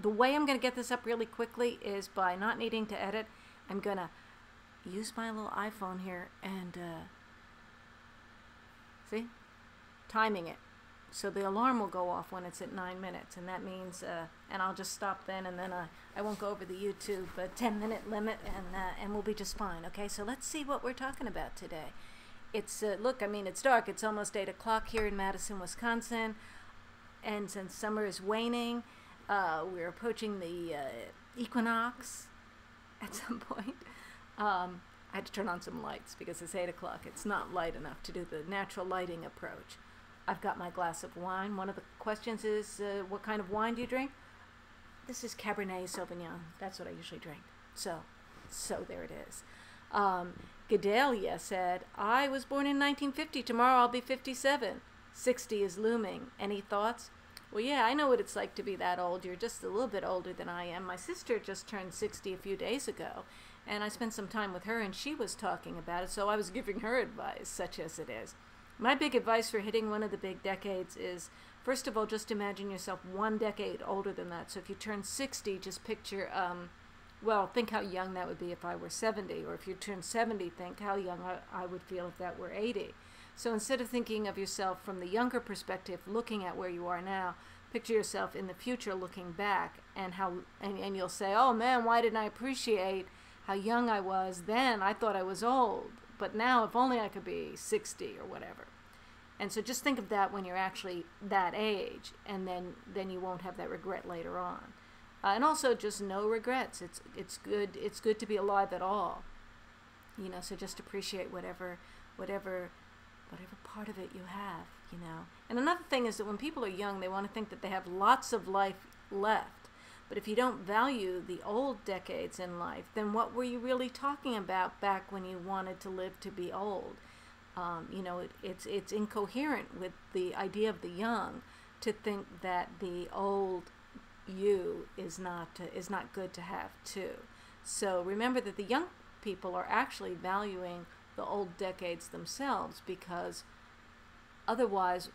the way I'm going to get this up really quickly is by not needing to edit. I'm going to use my little iPhone here and see, timing it. So the alarm will go off when it's at 9 minutes, and that means, and I'll just stop then, and then I won't go over the YouTube 10-minute limit, and we'll be just fine. Okay, so let's see what we're talking about today. It's look, I mean, it's dark. It's almost 8 o'clock here in Madison, Wisconsin, and since summer is waning, we're approaching the equinox at some point. I had to turn on some lights because it's 8 o'clock. It's not light enough to do the natural lighting approach. I've got my glass of wine. One of the questions is, what kind of wine do you drink? This is Cabernet Sauvignon. That's what I usually drink. So there it is. Gedalia said, I was born in 1950. Tomorrow I'll be 57. 60 is looming. Any thoughts? Well, yeah, I know what it's like to be that old. You're just a little bit older than I am. My sister just turned 60 a few days ago, and I spent some time with her, and she was talking about it, so I was giving her advice, such as it is. My big advice for hitting one of the big decades is, first of all, just imagine yourself one decade older than that. So if you turn 60, just picture, well, think how young that would be if I were 70. Or if you turn 70, think how young I would feel if that were 80. So instead of thinking of yourself from the younger perspective, looking at where you are now, picture yourself in the future looking back, and and you'll say, oh man, why didn't I appreciate how young I was then? I thought I was old. But now, if only I could be 60 or whatever. And so just think of that when you're actually that age, and then you won't have that regret later on. And also, just no regrets. It's good to be alive at all. You know, so just appreciate whatever part of it you have. You know. And another thing is that when people are young, they want to think that they have lots of life left. But if you don't value the old decades in life, then what were you really talking about back when you wanted to live to be old? You know, it's incoherent with the idea of the young to think that the old you is not good to have too. So remember that the young people are actually valuing the old decades themselves, because otherwise,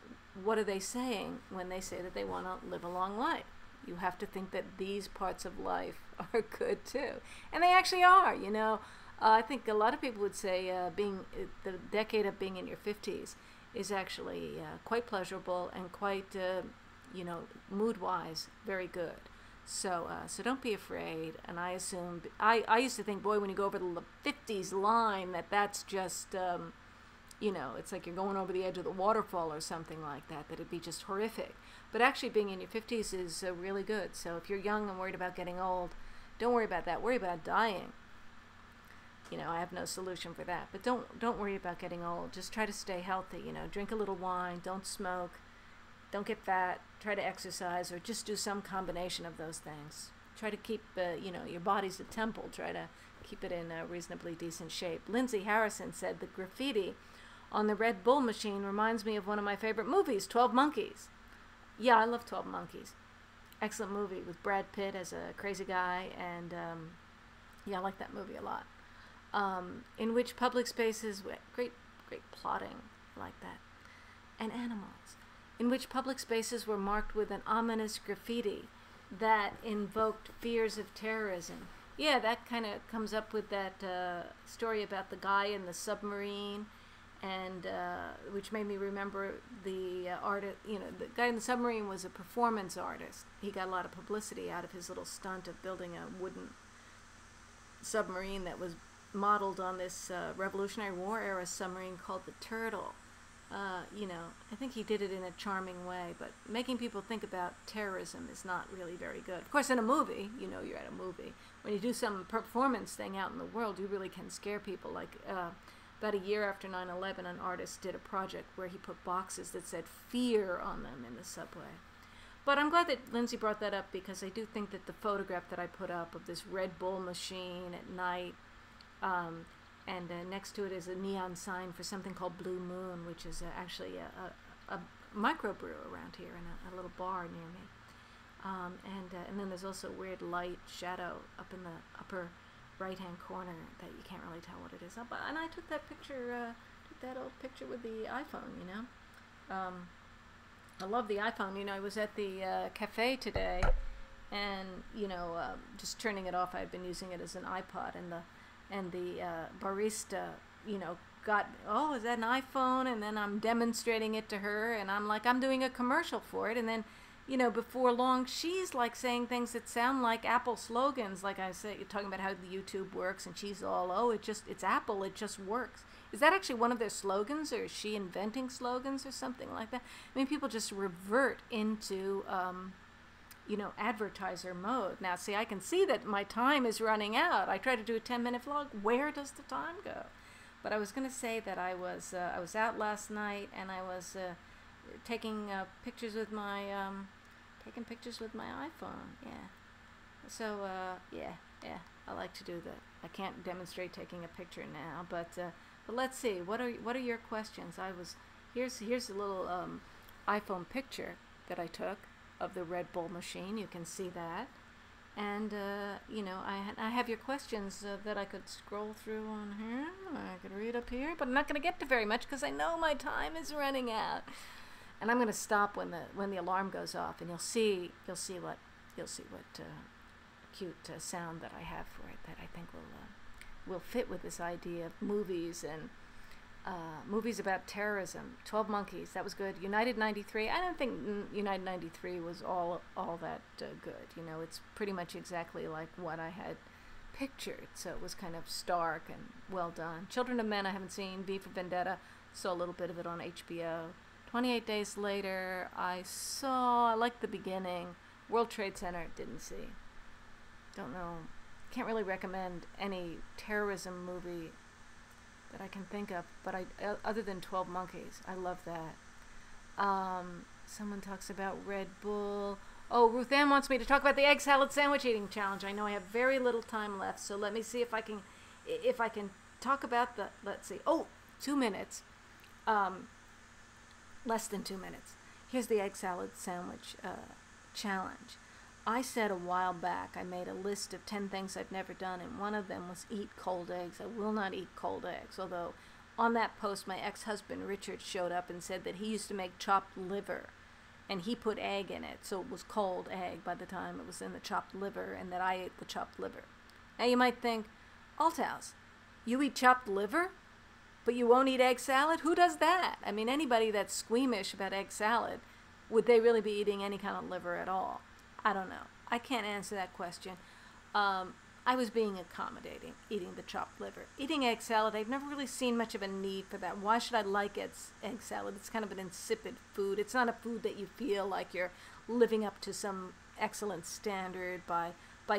what are they saying when they say that they want to live a long life? You have to think that these parts of life are good too. And they actually are, you know. I think a lot of people would say the decade of being in your 50s is actually quite pleasurable and quite, you know, mood-wise, very good. So don't be afraid. And I used to think, boy, when you go over the 50s line, that's just, you know, it's like you're going over the edge of the waterfall or something like that, that it'd be just horrific. But actually being in your 50s is really good. So if you're young and worried about getting old, don't worry about that. Worry about dying. You know, I have no solution for that. But don't worry about getting old. Just try to stay healthy. You know, drink a little wine. Don't smoke. Don't get fat. Try to exercise, or just do some combination of those things. Try to keep, you know, your body's a temple. Try to keep it in a reasonably decent shape. Lindsay Harrison said, the graffiti on the Red Bull machine reminds me of one of my favorite movies, 12 Monkeys. Yeah, I love 12 Monkeys. Excellent movie with Brad Pitt as a crazy guy, and yeah, I like that movie a lot. In which public spaces, great plotting, I like that, and animals, in which public spaces were marked with an ominous graffiti that invoked fears of terrorism. Yeah, that kind of comes up with that story about the guy in the submarine, and which made me remember the artist. You know, the guy in the submarine was a performance artist. He got a lot of publicity out of his little stunt of building a wooden submarine that was modeled on this Revolutionary War era submarine called the Turtle. You know, I think he did it in a charming way, but making people think about terrorism is not really very good. Of course, in a movie, you know, you're at a movie. When you do some performance thing out in the world, you really can scare people. Like about a year after 9/11, an artist did a project where he put boxes that said fear on them in the subway. But I'm glad that Lindsay brought that up, because I do think that the photograph that I put up of this Red Bull machine at night, and next to it is a neon sign for something called Blue Moon, which is actually a microbrew around here in a little bar near me. And then there's also a weird light shadow up in the upper right-hand corner that you can't really tell what it is. And I took that picture, that old picture with the iPhone, you know. I love the iPhone. You know, I was at the cafe today, and just turning it off. I'd been using it as an iPod, and the barista, got, oh, is that an iPhone? And then I'm demonstrating it to her, and I'm like, I'm doing a commercial for it, and then, before long, she's like saying things that sound like Apple slogans, like I say, talking about how the YouTube works, and she's all, oh, it's Apple, it just works. Is that actually one of their slogans, or is she inventing slogans or something like that? I mean, people just revert into, advertiser mode. Now, see, I can see that my time is running out. I try to do a 10-minute vlog. Where does the time go? But I was going to say that I was out last night, and I was taking pictures with my iPhone. Yeah. So yeah, I like to do that. I can't demonstrate taking a picture now, but let's see. What are your questions? Here's a little iPhone picture that I took of the Red Bull machine. You can see that. And, I have your questions that I could scroll through on here. I could read up here, but I'm not going to get to very much because I know my time is running out. And I'm going to stop when the alarm goes off, and you'll see what cute sound that I have for it that I think will fit with this idea of movies and movies about terrorism. 12 Monkeys, that was good. United 93, I don't think United 93 was all that good. It's pretty much exactly like what I had pictured, so it was kind of stark and well done. Children of Men I haven't seen. V for Vendetta, saw a little bit of it on HBO. 28 Days Later, I liked the beginning. World Trade Center, didn't see. Don't know. Can't really recommend any terrorism movie that I can think of, but other than 12 Monkeys. I love that. Someone talks about Red Bull. Oh, Ruth Ann wants me to talk about the egg salad sandwich eating challenge. I know I have very little time left, so let me see if I can talk about let's see. Oh, 2 minutes. Less than 2 minutes. Here's the egg salad sandwich challenge. I said a while back I made a list of 10 things I've never done, and one of them was eat cold eggs. I will not eat cold eggs, although on that post my ex-husband Richard showed up and said that he used to make chopped liver, and he put egg in it, so it was cold egg by the time it was in the chopped liver, and that I ate the chopped liver. Now you might think, Althouse, you eat chopped liver, but you won't eat egg salad? Who does that? I mean, anybody that's squeamish about egg salad, would they really be eating any kind of liver at all? I don't know. I can't answer that question. I was being accommodating, eating the chopped liver. Eating egg salad, I've never really seen much of a need for that. Why should I like egg salad? It's kind of an insipid food. It's not a food that you feel like you're living up to some excellent standard by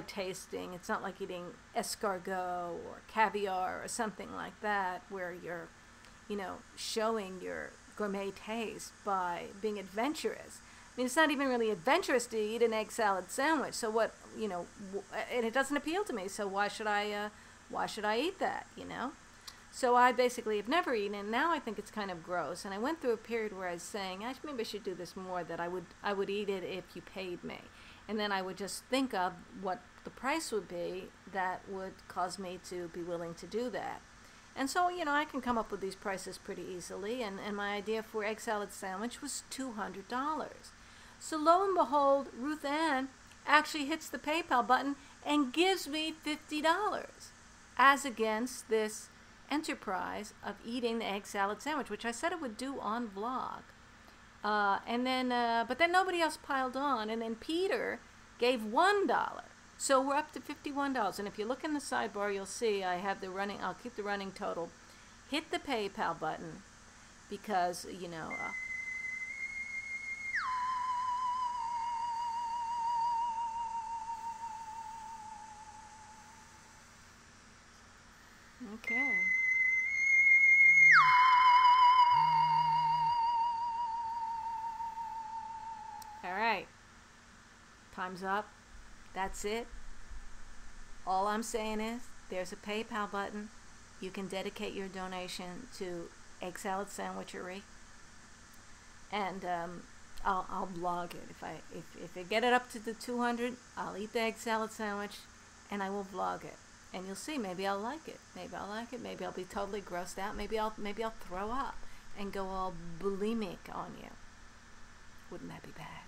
tasting. It's not like eating escargot or caviar or something like that, where you're, showing your gourmet taste by being adventurous. I mean, it's not even really adventurous to eat an egg salad sandwich. So what, and it doesn't appeal to me. So why should I eat that, So I basically have never eaten it. Now I think it's kind of gross. And I went through a period where I was saying, maybe I should do this more, that I would eat it if you paid me. And then I would just think of what the price would be that would cause me to be willing to do that. And so, I can come up with these prices pretty easily. And my idea for egg salad sandwich was $200. So lo and behold, Ruth Ann actually hits the PayPal button and gives me $50 as against this enterprise of eating the egg salad sandwich, which I said I would do on vlog. But then nobody else piled on, and then Peter gave $1. So we're up to $51. And if you look in the sidebar, you'll see I have I'll keep the running total. Hit the PayPal button because, okay. All right. Time's up. That's it. All I'm saying is there's a PayPal button. You can dedicate your donation to Egg Salad Sandwichery. And I'll blog it. If I get it up to the 200, I'll eat the egg salad sandwich and I will vlog it. And you'll see, maybe I'll like it. Maybe I'll like it. Maybe I'll be totally grossed out. Maybe I'll throw up and go all bulimic on you. Wouldn't that be bad?